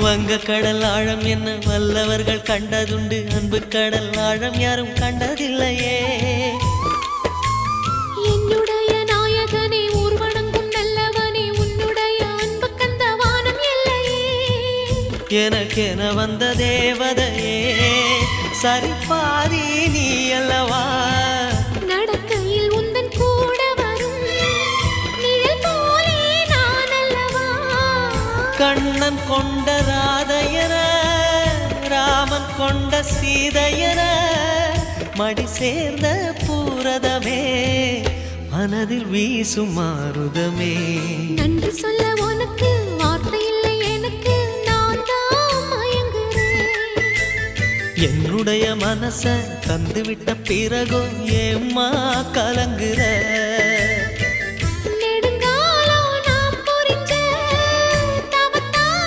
வங்க கடல் ஆழம் என்ன வல்லவர்கள் கண்டதுண்டு, அன்பு கடல் ஆழம் யாரும் கண்டதில்லையே. என்னுடைய நாயகனே ஊர்வணங்கும் நல்லவனே, உன்னுடைய அன்பு கந்த வானம் எல்லையே. எனக்கென வந்த தேவதையே சரிபாதி நீ அல்லவா. நடக்கையில் உந்தன் கூட வரும் நிழல் போலே நான் அல்லவா. கண்ணன் கொண்ட ராதையர ராமன் கொண்ட சீதையர மடி சேர்ந்த பூரதமே மனதில் வீசும் மாருதமே. நன்றி சொல்ல உனக்கு வார்த்தை இல்லை எனக்கு, நான் தான் மயங்குறேன். என்னுடைய மனச தந்துவிட்ட பிறகும் ஏம்மா கலங்குற.